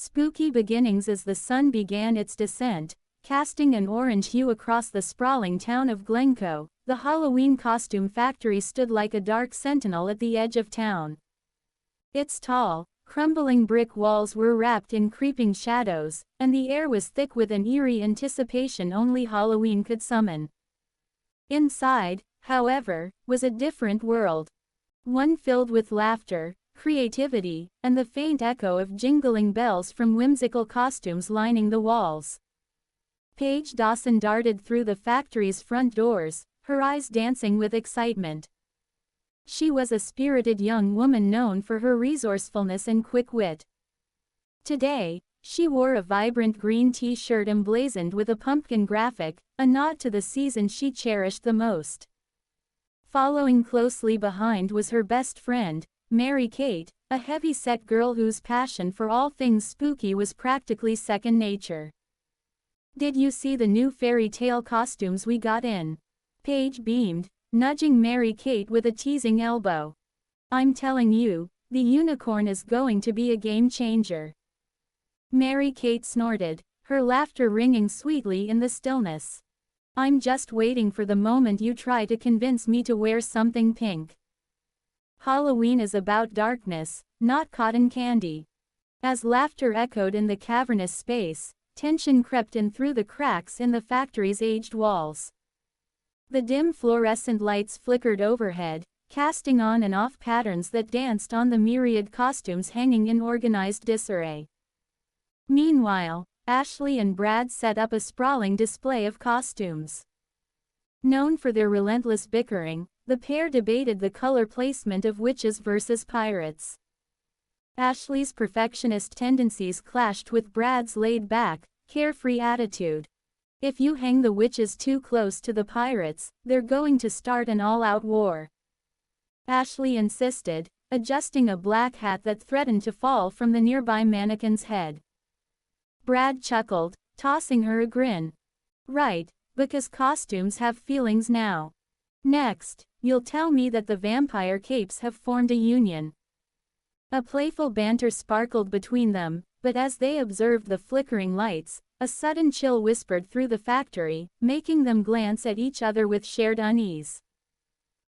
Spooky beginnings as the sun began its descent, casting an orange hue across the sprawling town of Glencoe. The Halloween costume factory stood like a dark sentinel at the edge of town. Its tall, crumbling brick walls were wrapped in creeping shadows, and the air was thick with an eerie anticipation only Halloween could summon. Inside, however, was a different world. One filled with laughter, creativity, and the faint echo of jingling bells from whimsical costumes lining the walls. Paige Dawson darted through the factory's front doors, her eyes dancing with excitement. She was a spirited young woman known for her resourcefulness and quick wit. Today, she wore a vibrant green t-shirt emblazoned with a pumpkin graphic, a nod to the season she cherished the most. Following closely behind was her best friend, Mary-Kate, a heavy-set girl whose passion for all things spooky was practically second nature. "Did you see the new fairy tale costumes we got in?" Paige beamed, nudging Mary-Kate with a teasing elbow. "I'm telling you, the unicorn is going to be a game changer." Mary-Kate snorted, her laughter ringing sweetly in the stillness. "I'm just waiting for the moment you try to convince me to wear something pink." Halloween is about darkness, not cotton candy. As laughter echoed in the cavernous space, tension crept in through the cracks in the factory's aged walls. The dim fluorescent lights flickered overhead, casting on and off patterns that danced on the myriad costumes hanging in organized disarray. Meanwhile, Ashley and Brad set up a sprawling display of costumes. Known for their relentless bickering, the pair debated the color placement of witches versus pirates. Ashley's perfectionist tendencies clashed with Brad's laid-back, carefree attitude. "If you hang the witches too close to the pirates, they're going to start an all-out war," Ashley insisted, adjusting a black hat that threatened to fall from the nearby mannequin's head. Brad chuckled, tossing her a grin. "Right, because costumes have feelings now. Next, you'll tell me that the vampire capes have formed a union." A playful banter sparkled between them, but as they observed the flickering lights, a sudden chill whispered through the factory, making them glance at each other with shared unease.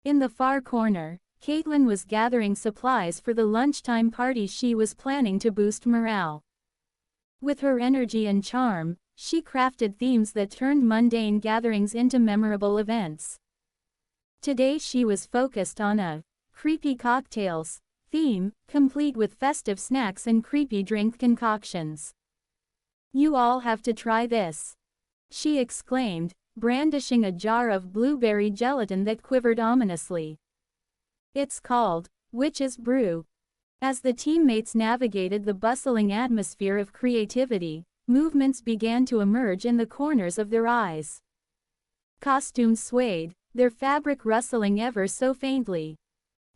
In the far corner, Caitlin was gathering supplies for the lunchtime party she was planning to boost morale. With her energy and charm, she crafted themes that turned mundane gatherings into memorable events. Today she was focused on a creepy cocktails theme, complete with festive snacks and creepy drink concoctions. "You all have to try this," she exclaimed, brandishing a jar of blueberry gelatin that quivered ominously. "It's called Witch's Brew." As the teammates navigated the bustling atmosphere of creativity, movements began to emerge in the corners of their eyes. Costumes swayed, their fabric rustling ever so faintly.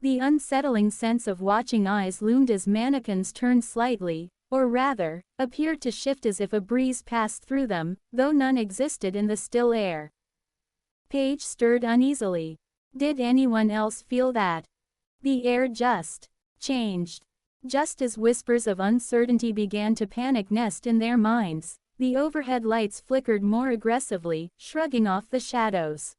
The unsettling sense of watching eyes loomed as mannequins turned slightly, or rather, appeared to shift as if a breeze passed through them, though none existed in the still air. Paige stirred uneasily. Did anyone else feel that? The air just changed. Just as whispers of uncertainty began to panic nest in their minds, the overhead lights flickered more aggressively, shrugging off the shadows.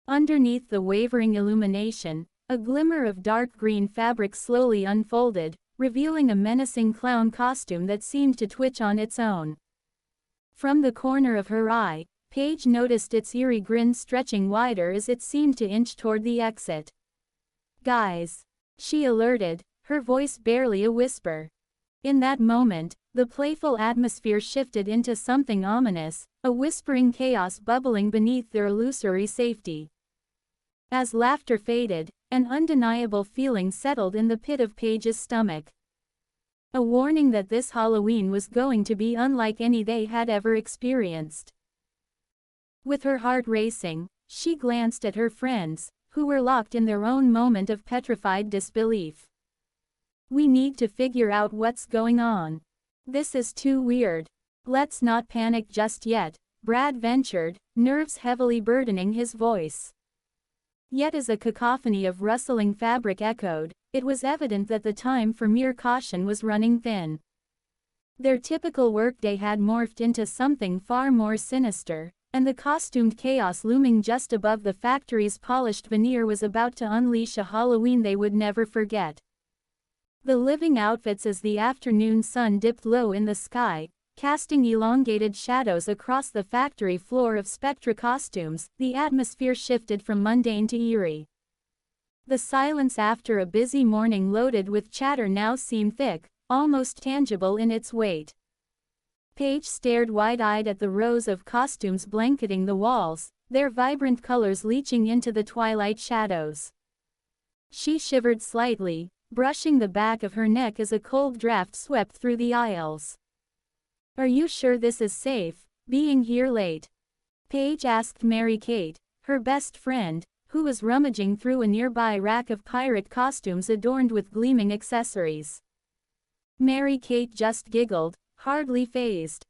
Underneath the wavering illumination, a glimmer of dark green fabric slowly unfolded, revealing a menacing clown costume that seemed to twitch on its own. From the corner of her eye, Paige noticed its eerie grin stretching wider as it seemed to inch toward the exit. "Guys," she alerted, her voice barely a whisper. In that moment, the playful atmosphere shifted into something ominous, a whispering chaos bubbling beneath their illusory safety. As laughter faded, an undeniable feeling settled in the pit of Paige's stomach. A warning that this Halloween was going to be unlike any they had ever experienced. With her heart racing, she glanced at her friends, who were locked in their own moment of petrified disbelief. "We need to figure out what's going on. This is too weird." "Let's not panic just yet," Brad ventured, nerves heavily burdening his voice. Yet as a cacophony of rustling fabric echoed, it was evident that the time for mere caution was running thin. Their typical workday had morphed into something far more sinister, and the costumed chaos looming just above the factory's polished veneer was about to unleash a Halloween they would never forget. The living outfits as the afternoon sun dipped low in the sky, casting elongated shadows across the factory floor of Spectra costumes, the atmosphere shifted from mundane to eerie. The silence after a busy morning loaded with chatter now seemed thick, almost tangible in its weight. Paige stared wide-eyed at the rows of costumes blanketing the walls, their vibrant colors leaching into the twilight shadows. She shivered slightly, brushing the back of her neck as a cold draft swept through the aisles. "Are you sure this is safe, being here late?" Paige asked Mary-Kate, her best friend, who was rummaging through a nearby rack of pirate costumes adorned with gleaming accessories. Mary-Kate just giggled, hardly fazed.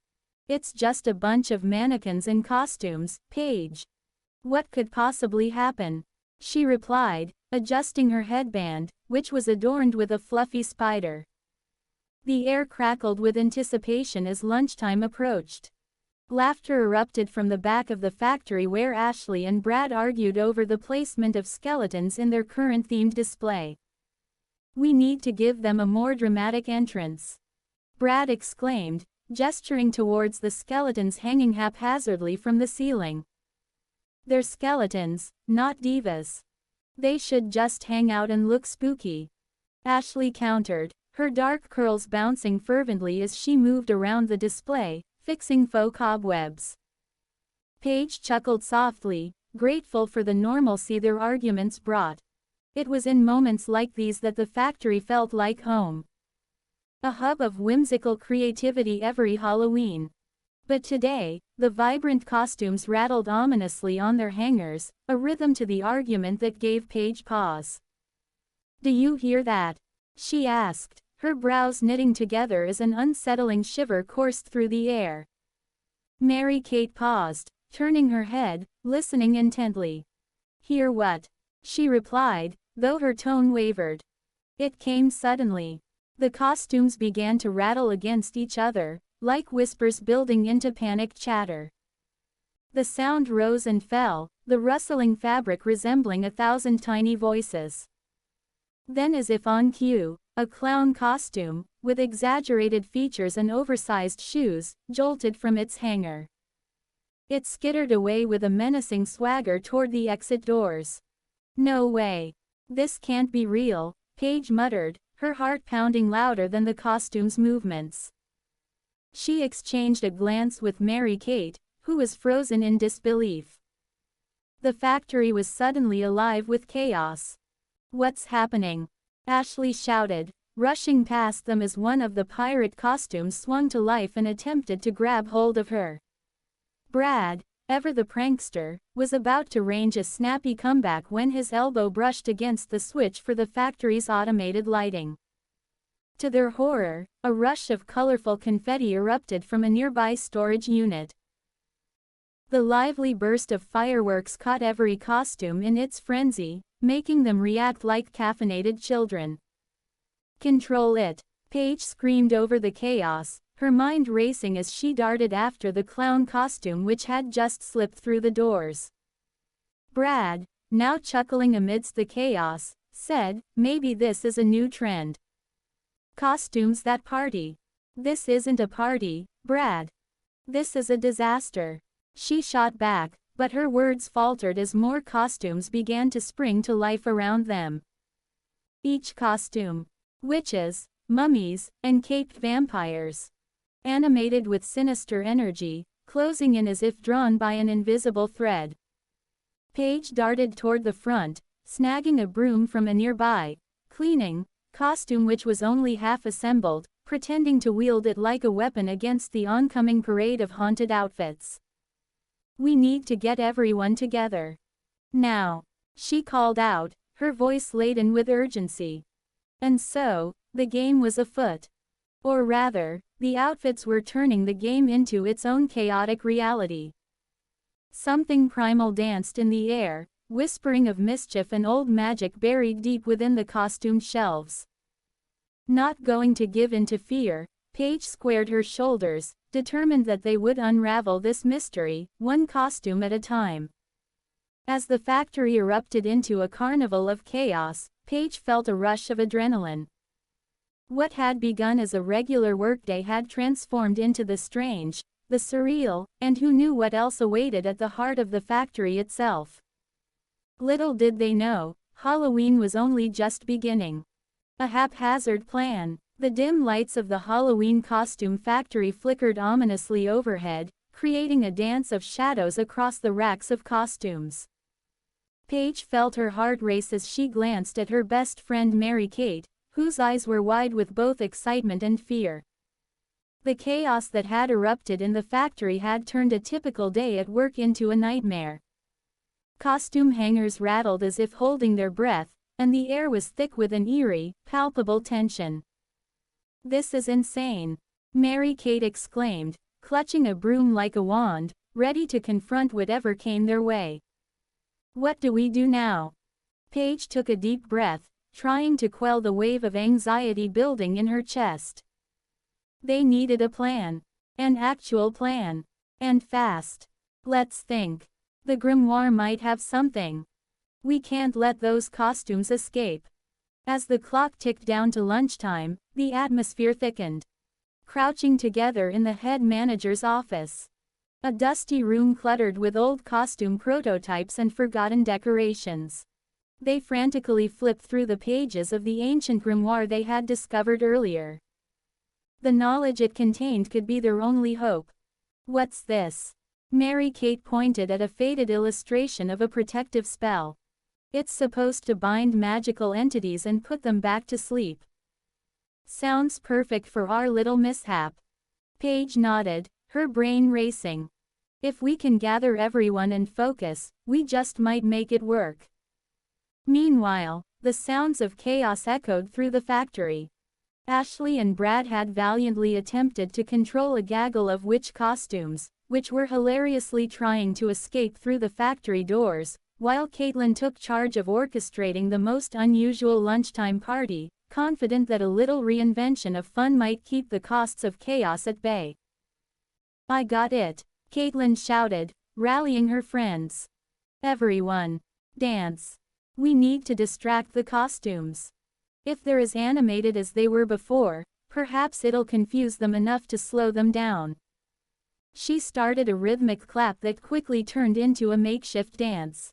"It's just a bunch of mannequins in costumes, Paige. What could possibly happen?" she replied, adjusting her headband, which was adorned with a fluffy spider. The air crackled with anticipation as lunchtime approached. Laughter erupted from the back of the factory where Ashley and Brad argued over the placement of skeletons in their current themed display. "We need to give them a more dramatic entrance," Brad exclaimed, gesturing towards the skeletons hanging haphazardly from the ceiling. "They're skeletons, not divas. They should just hang out and look spooky," Ashley countered, her dark curls bouncing fervently as she moved around the display, fixing faux cobwebs. Paige chuckled softly, grateful for the normalcy their arguments brought. It was in moments like these that the factory felt like home. A hub of whimsical creativity every Halloween. But today, the vibrant costumes rattled ominously on their hangers, a rhythm to the argument that gave Paige pause. "Do you hear that?" she asked, her brows knitting together as an unsettling shiver coursed through the air. Mary-Kate paused, turning her head, listening intently. "Hear what?" she replied, though her tone wavered. It came suddenly. The costumes began to rattle against each other, like whispers building into panicked chatter. The sound rose and fell, the rustling fabric resembling 1,000 tiny voices. Then, as if on cue, a clown costume, with exaggerated features and oversized shoes, jolted from its hanger. It skittered away with a menacing swagger toward the exit doors. "No way. This can't be real," Paige muttered, her heart pounding louder than the costume's movements. She exchanged a glance with Mary-Kate, who was frozen in disbelief. The factory was suddenly alive with chaos. "What's happening?" Ashley shouted, rushing past them as one of the pirate costumes swung to life and attempted to grab hold of her. Brad, ever the prankster, was about to range a snappy comeback when his elbow brushed against the switch for the factory's automated lighting. To their horror, a rush of colorful confetti erupted from a nearby storage unit. The lively burst of fireworks caught every costume in its frenzy, making them react like caffeinated children. "Control it!" Paige screamed over the chaos, her mind racing as she darted after the clown costume which had just slipped through the doors. Brad, now chuckling amidst the chaos, said, "Maybe this is a new trend. Costumes that party." "This isn't a party, Brad. This is a disaster," she shot back, but her words faltered as more costumes began to spring to life around them. Each costume, witches, mummies, and caped vampires, animated with sinister energy, closing in as if drawn by an invisible thread. Paige darted toward the front, snagging a broom from a nearby, cleaning, costume which was only half assembled, pretending to wield it like a weapon against the oncoming parade of haunted outfits. "We need to get everyone together. Now," she called out, her voice laden with urgency. And so, the game was afoot. Or rather, the outfits were turning the game into its own chaotic reality. Something primal danced in the air, whispering of mischief and old magic buried deep within the costumed shelves. Not going to give in to fear, Paige squared her shoulders, determined that they would unravel this mystery, one costume at a time. As the factory erupted into a carnival of chaos, Paige felt a rush of adrenaline. What had begun as a regular workday had transformed into the strange, the surreal, and who knew what else awaited at the heart of the factory itself. Little did they know, Halloween was only just beginning. A haphazard plan. The dim lights of the Halloween costume factory flickered ominously overhead, creating a dance of shadows across the racks of costumes. Paige felt her heart race as she glanced at her best friend Mary-Kate, whose eyes were wide with both excitement and fear. The chaos that had erupted in the factory had turned a typical day at work into a nightmare. Costume hangers rattled as if holding their breath, and the air was thick with an eerie, palpable tension. "This is insane," Mary-Kate exclaimed, clutching a broom like a wand, ready to confront whatever came their way. "What do we do now?" Paige took a deep breath, trying to quell the wave of anxiety building in her chest. They needed a plan. An actual plan. And fast. "Let's think. The grimoire might have something. We can't let those costumes escape." As the clock ticked down to lunchtime, the atmosphere thickened. Crouching together in the head manager's office. A dusty room cluttered with old costume prototypes and forgotten decorations. They frantically flipped through the pages of the ancient grimoire they had discovered earlier. The knowledge it contained could be their only hope. "What's this?" Mary-Kate pointed at a faded illustration of a protective spell. "It's supposed to bind magical entities and put them back to sleep." "Sounds perfect for our little mishap." Paige nodded, her brain racing. "If we can gather everyone and focus, we just might make it work." Meanwhile, the sounds of chaos echoed through the factory. Ashley and Brad had valiantly attempted to control a gaggle of witch costumes, which were hilariously trying to escape through the factory doors, while Caitlin took charge of orchestrating the most unusual lunchtime party, confident that a little reinvention of fun might keep the costs of chaos at bay. "I got it," Caitlin shouted, rallying her friends. "Everyone, dance. We need to distract the costumes. If they're as animated as they were before, perhaps it'll confuse them enough to slow them down." She started a rhythmic clap that quickly turned into a makeshift dance.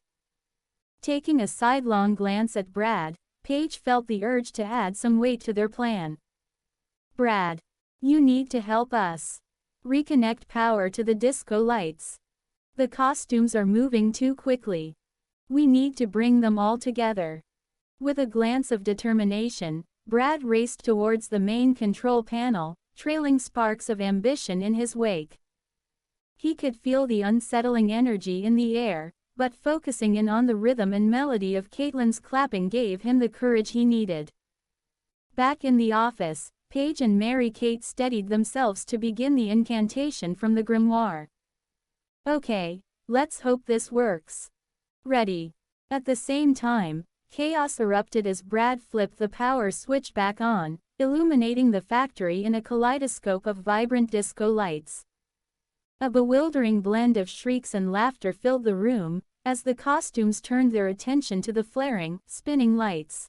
Taking a sidelong glance at Brad, Paige felt the urge to add some weight to their plan. "Brad, you need to help us. Reconnect power to the disco lights. The costumes are moving too quickly. We need to bring them all together." With a glance of determination, Brad raced towards the main control panel, trailing sparks of ambition in his wake. He could feel the unsettling energy in the air, but focusing in on the rhythm and melody of Caitlin's clapping gave him the courage he needed. Back in the office, Paige and Mary-Kate steadied themselves to begin the incantation from the grimoire. "Okay, let's hope this works. Ready." At the same time, chaos erupted as Brad flipped the power switch back on, illuminating the factory in a kaleidoscope of vibrant disco lights. A bewildering blend of shrieks and laughter filled the room, as the costumes turned their attention to the flaring, spinning lights.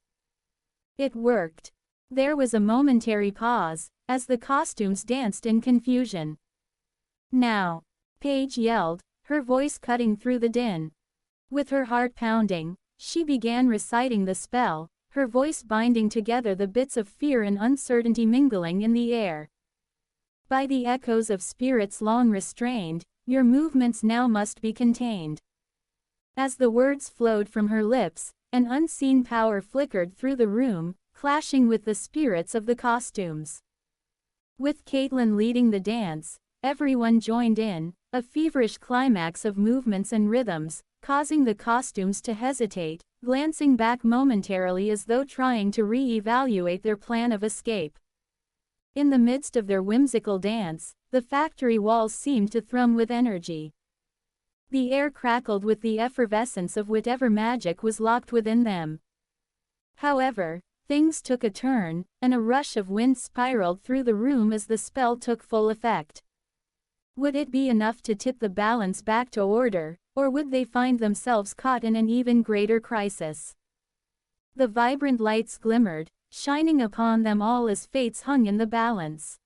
It worked. There was a momentary pause, as the costumes danced in confusion. "Now!" Paige yelled, her voice cutting through the din. With her heart pounding, she began reciting the spell, her voice binding together the bits of fear and uncertainty mingling in the air. "By the echoes of spirits long restrained, your movements now must be contained." As the words flowed from her lips, an unseen power flickered through the room, clashing with the spirits of the costumes. With Caitlin leading the dance, everyone joined in, a feverish climax of movements and rhythms, causing the costumes to hesitate, glancing back momentarily as though trying to re-evaluate their plan of escape. In the midst of their whimsical dance, the factory walls seemed to thrum with energy. The air crackled with the effervescence of whatever magic was locked within them. However, Things took a turn, and a rush of wind spiraled through the room as the spell took full effect. Would it be enough to tip the balance back to order, or would they find themselves caught in an even greater crisis? The vibrant lights glimmered, shining upon them all as fates hung in the balance.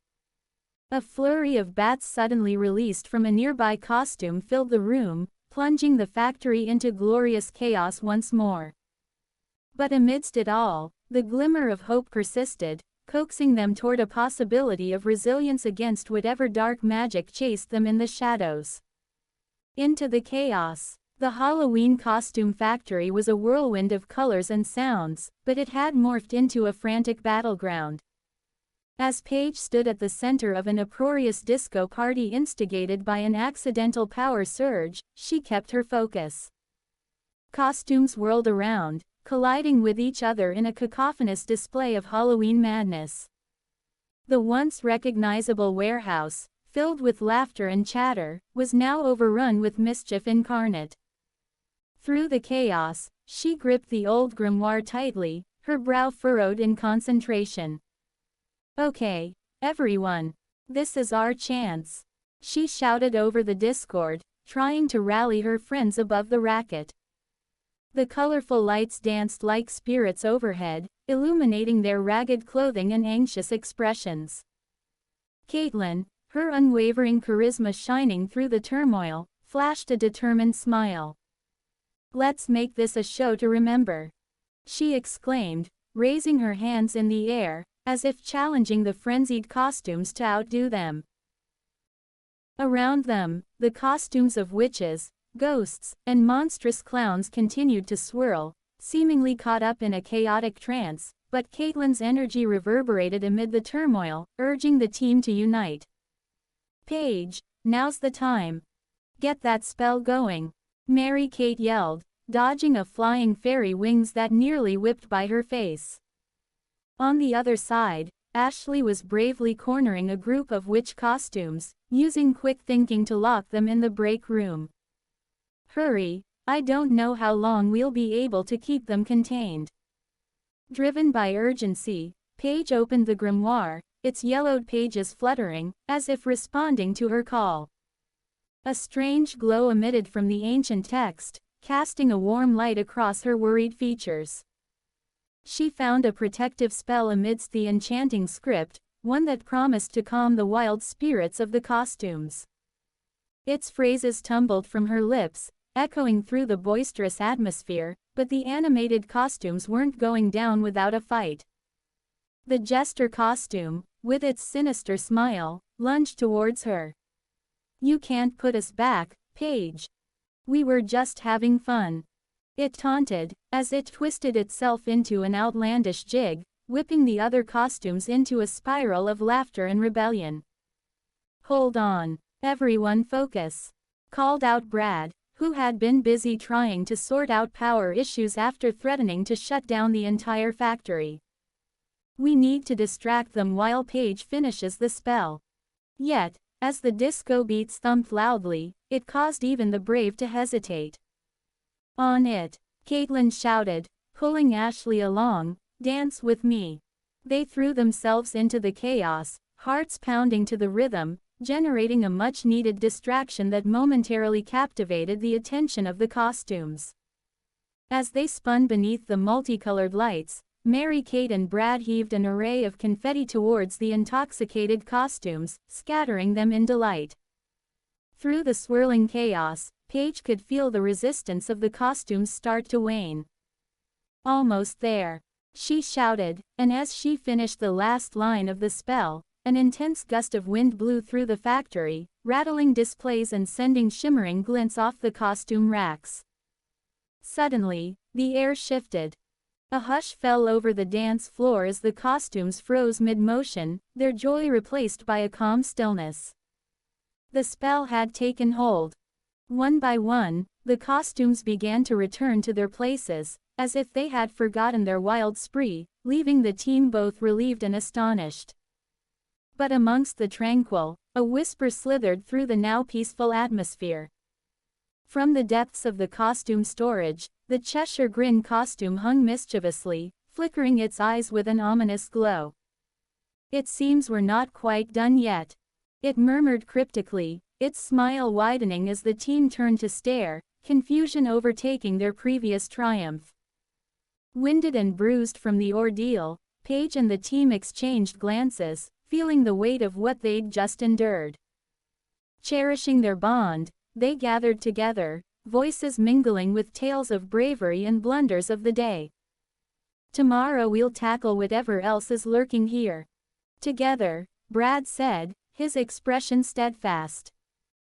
A flurry of bats suddenly released from a nearby costume filled the room, plunging the factory into glorious chaos once more. But amidst it all, the glimmer of hope persisted, coaxing them toward a possibility of resilience against whatever dark magic chased them in the shadows. Into the chaos. The Halloween costume factory was a whirlwind of colors and sounds, but it had morphed into a frantic battleground. As Paige stood at the center of an uproarious disco party instigated by an accidental power surge, she kept her focus. Costumes whirled around, colliding with each other in a cacophonous display of Halloween madness. The once recognizable warehouse, filled with laughter and chatter, was now overrun with mischief incarnate. Through the chaos, she gripped the old grimoire tightly, her brow furrowed in concentration. "Okay, everyone. This is our chance," she shouted over the discord, trying to rally her friends above the racket. The colorful lights danced like spirits overhead, illuminating their ragged clothing and anxious expressions. Caitlin, her unwavering charisma shining through the turmoil, flashed a determined smile. "Let's make this a show to remember," she exclaimed, raising her hands in the air, as if challenging the frenzied costumes to outdo them. Around them, the costumes of witches, ghosts, and monstrous clowns continued to swirl, seemingly caught up in a chaotic trance, but Caitlin's energy reverberated amid the turmoil, urging the team to unite. "Paige, now's the time. Get that spell going," Mary-Kate yelled, dodging a flying fairy wings that nearly whipped by her face. On the other side, Ashley was bravely cornering a group of witch costumes, using quick thinking to lock them in the break room. "Hurry, I don't know how long we'll be able to keep them contained." Driven by urgency, Paige opened the grimoire, its yellowed pages fluttering, as if responding to her call. A strange glow emitted from the ancient text, casting a warm light across her worried features. She found a protective spell amidst the enchanting script, one that promised to calm the wild spirits of the costumes. Its phrases tumbled from her lips, echoing through the boisterous atmosphere, but the animated costumes weren't going down without a fight. The jester costume, with its sinister smile, lunged towards her. "You can't put us back, Paige. We were just having fun," it taunted, as it twisted itself into an outlandish jig, whipping the other costumes into a spiral of laughter and rebellion. "Hold on, everyone focus," called out Brad, who had been busy trying to sort out power issues after threatening to shut down the entire factory. "We need to distract them while Paige finishes the spell." Yet, as the disco beats thumped loudly, it caused even the brave to hesitate. "On it," Caitlin shouted, pulling Ashley along, "dance with me." They threw themselves into the chaos, hearts pounding to the rhythm, generating a much-needed distraction that momentarily captivated the attention of the costumes. As they spun beneath the multicolored lights, Mary-Kate and Brad heaved an array of confetti towards the intoxicated costumes, scattering them in delight. Through the swirling chaos, Paige could feel the resistance of the costumes start to wane. "Almost there," she shouted, and as she finished the last line of the spell, an intense gust of wind blew through the factory, rattling displays and sending shimmering glints off the costume racks. Suddenly, the air shifted. A hush fell over the dance floor as the costumes froze mid-motion, their joy replaced by a calm stillness. The spell had taken hold. One by one, the costumes began to return to their places, as if they had forgotten their wild spree, leaving the team both relieved and astonished. But amongst the tranquil, a whisper slithered through the now peaceful atmosphere. From the depths of the costume storage, the Cheshire Grin costume hung mischievously, flickering its eyes with an ominous glow. "It seems we're not quite done yet," it murmured cryptically, its smile widening as the team turned to stare, confusion overtaking their previous triumph. Winded and bruised from the ordeal, Paige and the team exchanged glances, feeling the weight of what they'd just endured. Cherishing their bond, they gathered together, voices mingling with tales of bravery and blunders of the day. "Tomorrow we'll tackle whatever else is lurking here together," Brad said, his expression steadfast.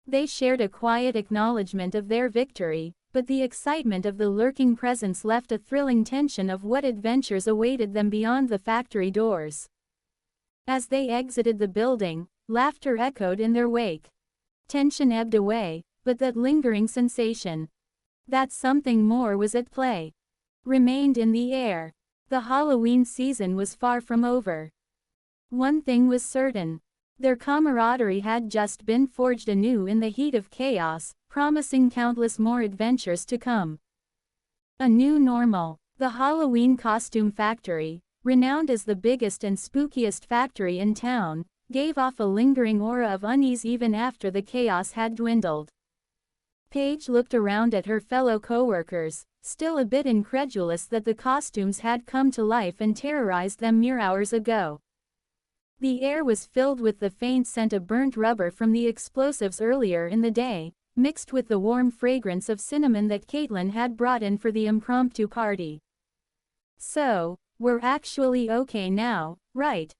They shared a quiet acknowledgement of their victory, but the excitement of the lurking presence left a thrilling tension of what adventures awaited them beyond the factory doors. As they exited the building, laughter echoed in their wake. Tension ebbed away, but that lingering sensation that something more was at play remained in the air. The Halloween season was far from over. One thing was certain. Their camaraderie had just been forged anew in the heat of chaos, promising countless more adventures to come. A new normal. The Halloween costume factory, renowned as the biggest and spookiest factory in town, gave off a lingering aura of unease even after the chaos had dwindled. Paige looked around at her fellow coworkers, still a bit incredulous that the costumes had come to life and terrorized them mere hours ago. The air was filled with the faint scent of burnt rubber from the explosives earlier in the day, mixed with the warm fragrance of cinnamon that Caitlin had brought in for the impromptu party. "So, we're actually okay now, right?"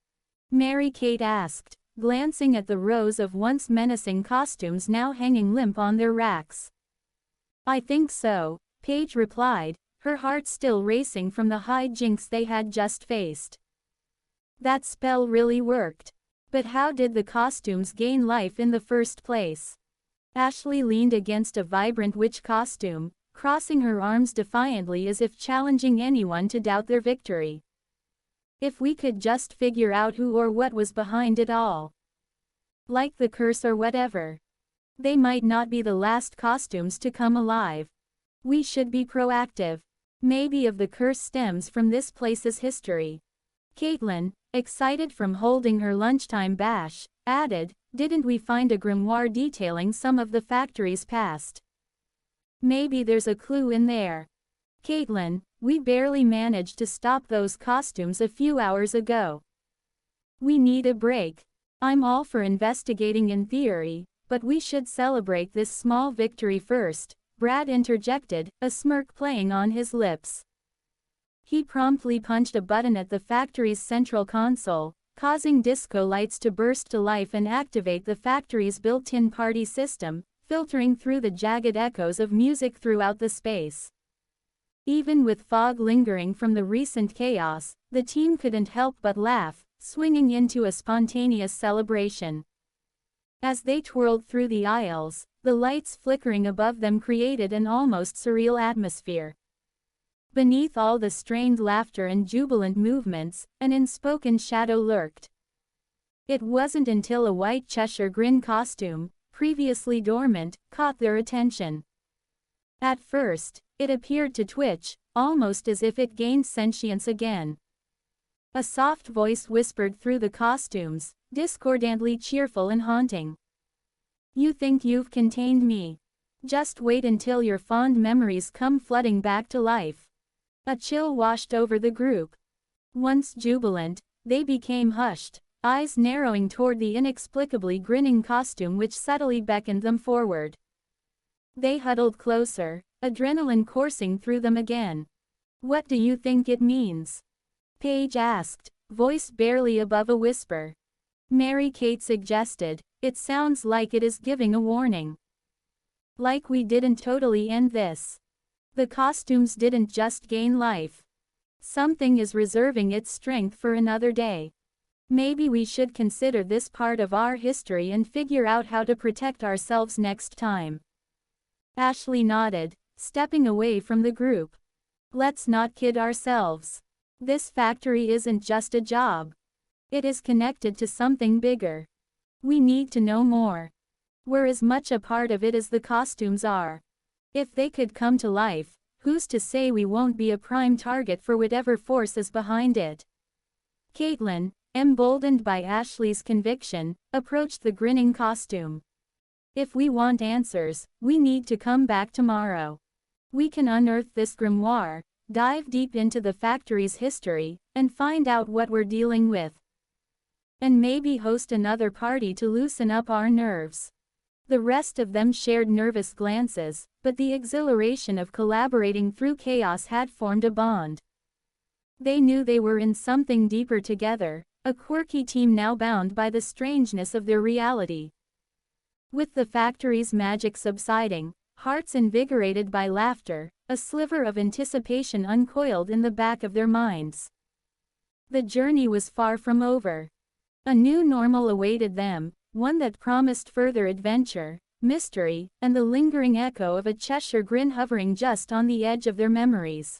Mary-Kate asked, glancing at the rows of once menacing costumes now hanging limp on their racks. "I think so," Paige replied, her heart still racing from the hijinks they had just faced. That spell really worked. But how did the costumes gain life in the first place? Ashley leaned against a vibrant witch costume, crossing her arms defiantly as if challenging anyone to doubt their victory. "If we could just figure out who or what was behind it all. Like the curse or whatever. They might not be the last costumes to come alive. We should be proactive. Maybe of the curse stems from this place's history." Caitlin, excited from holding her lunchtime bash, added, "Didn't we find a grimoire detailing some of the factory's past? Maybe there's a clue in there." "Caitlin, we barely managed to stop those costumes a few hours ago. We need a break." "I'm all for investigating in theory, but we should celebrate this small victory first," Brad interjected, a smirk playing on his lips. He promptly punched a button at the factory's central console, causing disco lights to burst to life and activate the factory's built-in party system, filtering through the jagged echoes of music throughout the space. Even with fog lingering from the recent chaos, the team couldn't help but laugh, swinging into a spontaneous celebration. As they twirled through the aisles, the lights flickering above them created an almost surreal atmosphere. Beneath all the strained laughter and jubilant movements, an unspoken shadow lurked. It wasn't until a white Cheshire grin costume, previously dormant, caught their attention. At first, it appeared to twitch, almost as if it gained sentience again. A soft voice whispered through the costumes, discordantly cheerful and haunting. "You think you've contained me? Just wait until your fond memories come flooding back to life." A chill washed over the group. Once jubilant, they became hushed, eyes narrowing toward the inexplicably grinning costume which subtly beckoned them forward. They huddled closer, adrenaline coursing through them again. "What do you think it means?" Paige asked, voice barely above a whisper. Mary-Kate suggested, "It sounds like it is giving a warning. Like we didn't totally end this. The costumes didn't just gain life. Something is reserving its strength for another day. Maybe we should consider this part of our history and figure out how to protect ourselves next time." Ashley nodded, stepping away from the group. "Let's not kid ourselves. This factory isn't just a job. It is connected to something bigger. We need to know more. We're as much a part of it as the costumes are. If they could come to life, who's to say we won't be a prime target for whatever force is behind it? Caitlin, emboldened by Ashley's conviction, approached the grinning costume. If we want answers, we need to come back tomorrow. We can unearth this grimoire, dive deep into the factory's history, and find out what we're dealing with. And maybe host another party to loosen up our nerves. The rest of them shared nervous glances, but the exhilaration of collaborating through chaos had formed a bond. They knew they were in something deeper together, a quirky team now bound by the strangeness of their reality. With the factory's magic subsiding, hearts invigorated by laughter, a sliver of anticipation uncoiled in the back of their minds. The journey was far from over. A new normal awaited them, one that promised further adventure, mystery, and the lingering echo of a Cheshire grin hovering just on the edge of their memories.